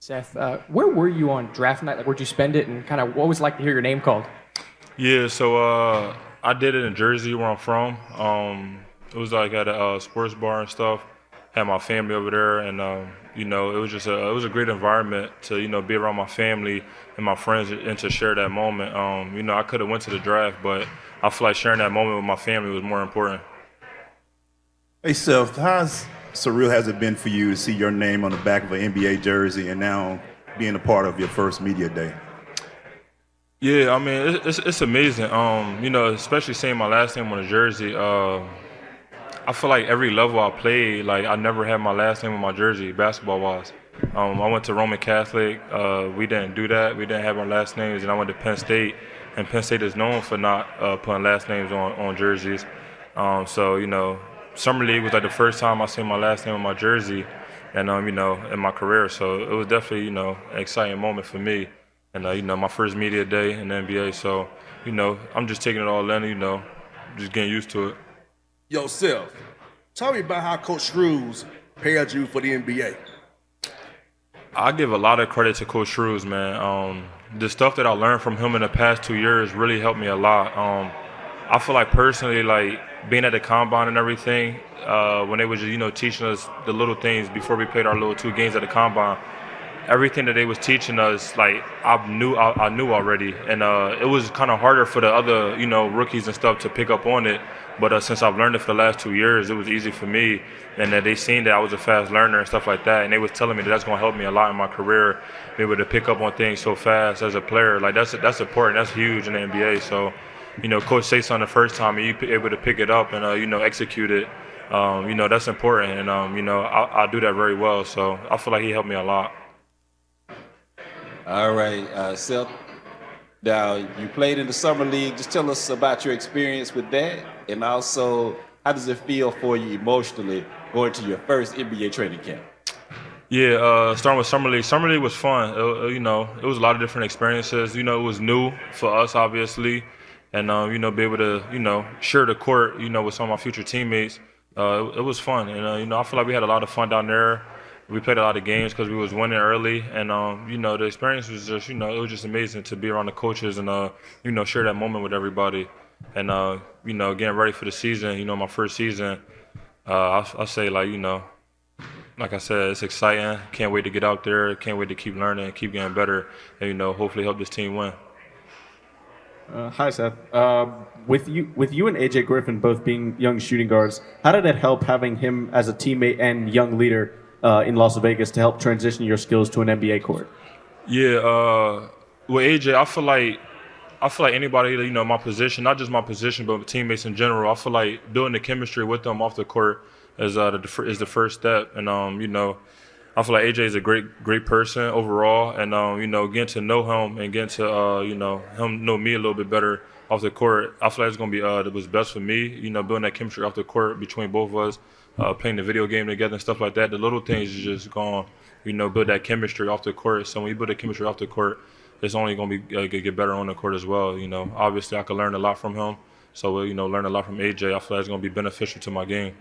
Seth, where were you on draft night? Like, where'd you spend it, and kind of what was it like to hear your name called? Yeah, so I did it in Jersey, where I'm from. It was like at a sports bar and stuff. Had my family over there, and it was just it was a great environment to be around my family and my friends and to share that moment. I could have went to the draft, but I feel like sharing that moment with my family was more important. Hey, Seth, how surreal has it been for you to see your name on the back of an NBA jersey and now being a part of your first media day? Yeah, I mean it's amazing. Especially seeing my last name on a jersey. I feel like every level I played, like I never had my last name on my jersey, basketball wise. I went to Roman Catholic. We didn't do that. We didn't have our last names, and I went to Penn State, and Penn State is known for not putting last names on jerseys. Summer League was like the first time I seen my last name on my jersey, and in my career. So it was definitely an exciting moment for me, and my first media day in the NBA. So I'm just taking it all in, just getting used to it. Yourself. Tell me about how Coach Shrews prepared you for the NBA. I give a lot of credit to Coach Shrews, man. The stuff that I learned from him in the past 2 years really helped me a lot. I feel like personally, like being at the combine and everything, when they was just, teaching us the little things before we played our little two games at the combine, everything that they was teaching us, like I knew already, and it was kind of harder for the other, rookies and stuff to pick up on it. But since I've learned it for the last 2 years, it was easy for me, and that they seen that I was a fast learner and stuff like that, and they was telling me that that's gonna help me a lot in my career, be able to pick up on things so fast as a player. Like that's important, that's huge in the NBA. So, coach say something the first time, and you able to pick it up and execute it. That's important, and I do that very well. So I feel like he helped me a lot. All right, Seth. Now, you played in the summer league. Just tell us about your experience with that, and also how does it feel for you emotionally going to your first NBA training camp? Yeah, starting with summer league. Summer league was fun. It was a lot of different experiences. It was new for us, obviously, and be able to share the court, with some of my future teammates. It was fun, and I feel like we had a lot of fun down there. We played a lot of games because we was winning early, and the experience was just it was just amazing to be around the coaches and share that moment with everybody, and getting ready for the season. My first season, I say like I said, it's exciting. Can't wait to get out there. Can't wait to keep learning, keep getting better, and hopefully help this team win. Hi, Seth. With you and AJ Griffin both being young shooting guards, how did it help having him as a teammate and young leader in Las Vegas to help transition your skills to an NBA court? Yeah, with AJ, I feel like anybody my position, not just my position, but teammates in general. I feel like building the chemistry with them off the court is the first step, and I feel like AJ is a great person overall, and getting to know him and getting to him know me a little bit better off the court. I feel like it's gonna be that was best for me. Building that chemistry off the court between both of us, playing the video game together and stuff like that. The little things is just going build that chemistry off the court. So when you build that chemistry off the court, it's only gonna be get better on the court as well. Obviously I could learn a lot from him. So learn a lot from AJ. I feel like it's gonna be beneficial to my game.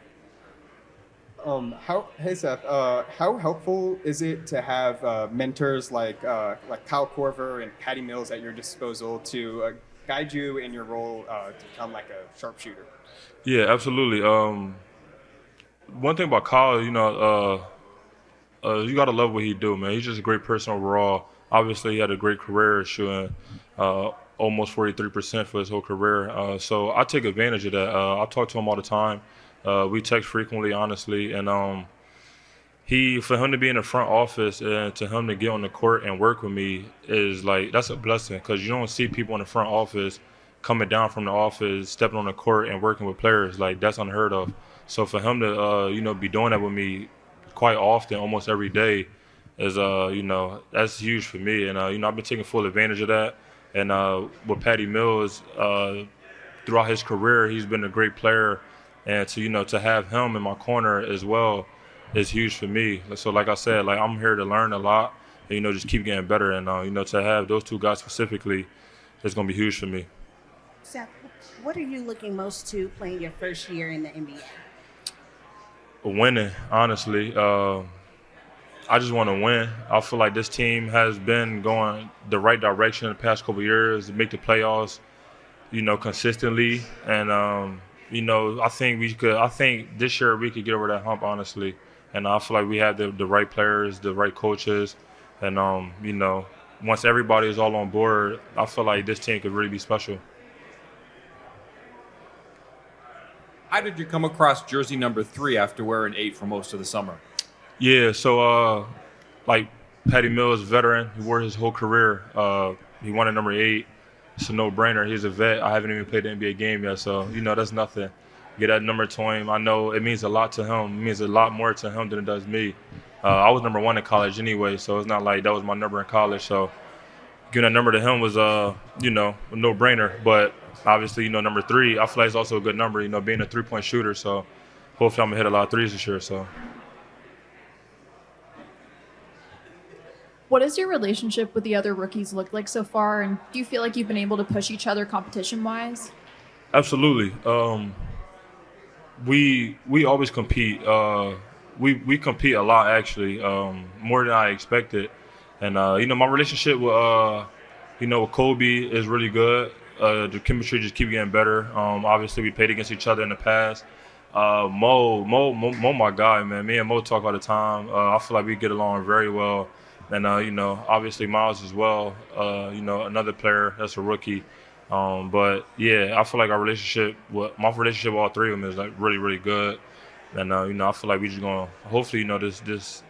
Hey Seth, how helpful is it to have mentors like Kyle Korver and Patty Mills at your disposal to guide you in your role to become like a sharpshooter? Yeah, absolutely. One thing about Kyle, you gotta love what he do, man. He's just a great person overall. Obviously, he had a great career shooting almost 43% for his whole career. So I take advantage of that. I talk to him all the time. We text frequently, honestly, and for him to be in the front office and to him to get on the court and work with me is like that's a blessing because you don't see people in the front office coming down from the office, stepping on the court and working with players. Like that's unheard of. So for him to be doing that with me quite often, almost every day, is that's huge for me. And I've been taking full advantage of that. And with Patty Mills, throughout his career, he's been a great player. And to have him in my corner as well is huge for me. So like I said, like I'm here to learn a lot and just keep getting better. And to have those two guys specifically is gonna be huge for me. Seth, what are you looking most to playing your first year in the NBA? Winning, honestly. I just want to win. I feel like this team has been going the right direction in the past couple of years to make the playoffs, consistently. And I think we could. I think this year we could get over that hump, honestly. And I feel like we have the right players, the right coaches, and once everybody is all on board, I feel like this team could really be special. How did you come across jersey number 3 after wearing 8 for most of the summer? Yeah, so like Patty Mills, veteran, he wore his whole career. He won at number 8. It's a no-brainer. He's a vet. I haven't even played the NBA game yet, so that's nothing. Get that number to him. I know it means a lot to him. It means a lot more to him than it does me. I was number 1 in college anyway, so it's not like that was my number in college. So giving that number to him was a no-brainer. But obviously, number 3, I feel like it's also a good number. Being a 3-point shooter. So hopefully I'm gonna hit a lot of threes this year. So. What does your relationship with the other rookies look like so far, and do you feel like you've been able to push each other competition-wise? Absolutely. We always compete. We compete a lot, actually, more than I expected. And my relationship with Kobe is really good. The chemistry just keeps getting better. Obviously, we played against each other in the past. Mo, my guy, man. Me and Mo talk all the time. I feel like we get along very well. And, obviously Miles as well, another player that's a rookie. But, yeah, I feel like my relationship with all 3 of them is, like, really, really good. And, I feel like we just going to – hopefully, this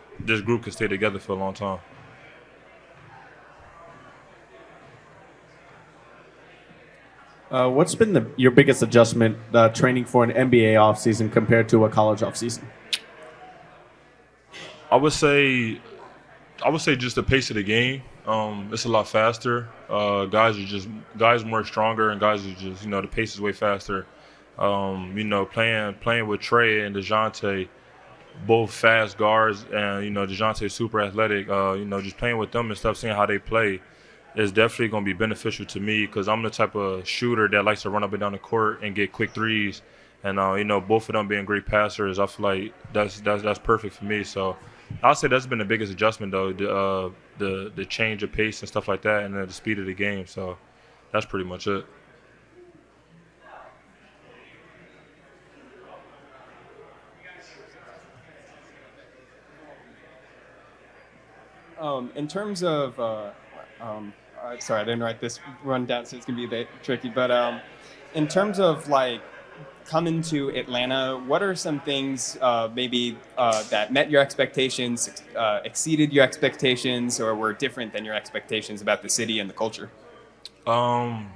group can stay together for a long time. What's been your biggest adjustment training for an NBA offseason compared to a college offseason? I would say just the pace of the game. It's a lot faster. Guys more stronger, and guys are just the pace is way faster. Playing with Trey and DeJounte, both fast guards, and DeJounte super athletic. Just playing with them and stuff, seeing how they play, is definitely going to be beneficial to me because I'm the type of shooter that likes to run up and down the court and get quick threes. And both of them being great passers, I feel like that's perfect for me. So I'll say that's been the biggest adjustment, though, the change of pace and stuff like that, and the speed of the game. So that's pretty much it. In terms of, sorry, I didn't write this rundown, so it's gonna be a bit tricky. But in terms of like coming to Atlanta, what are some things maybe that met your expectations, exceeded your expectations, or were different than your expectations about the city and the culture? I'll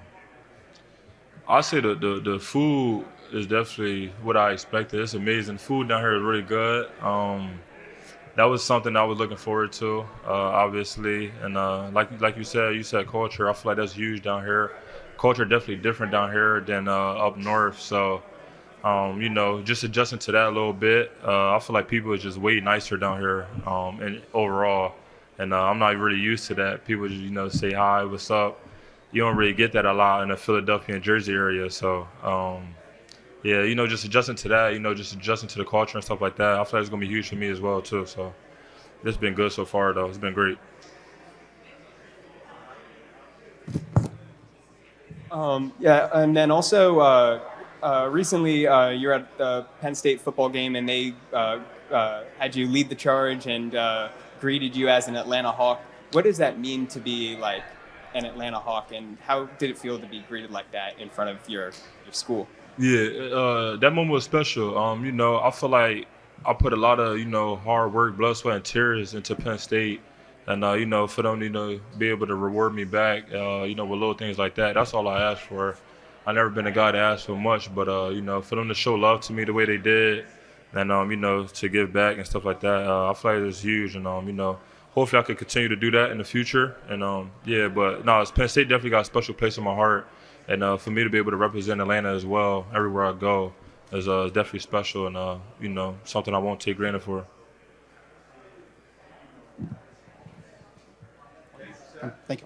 say the food is definitely what I expected. It's amazing. Food down here is really good. That was something I was looking forward to, obviously. And like you said culture. I feel like that's huge down here. Culture definitely different down here than up north. So, just adjusting to that a little bit. I feel like people are just way nicer down here, and overall. And I'm not really used to that. People just, say hi, what's up. You don't really get that a lot in the Philadelphia and Jersey area. So, yeah, just adjusting to that, just adjusting to the culture and stuff like that. I feel like it's going to be huge for me as well, too. So it's been good so far, though. It's been great. Yeah, and then also recently you're at the Penn State football game, and they had you lead the charge and greeted you as an Atlanta Hawk. What does that mean to be like an Atlanta Hawk, and how did it feel to be greeted like that in front of your school? Yeah, that moment was special. I feel like I put a lot of, hard work, blood, sweat, and tears into Penn State. And, for them to, be able to reward me back, with little things like that, that's all I asked for. I've never been a guy to ask for much, but, for them to show love to me the way they did and, to give back and stuff like that, I feel like it's huge. And, hopefully I could continue to do that in the future. And, Penn State definitely got a special place in my heart. And for me to be able to represent Atlanta as well, everywhere I go, is definitely special and, something I won't take granted for. Thank you.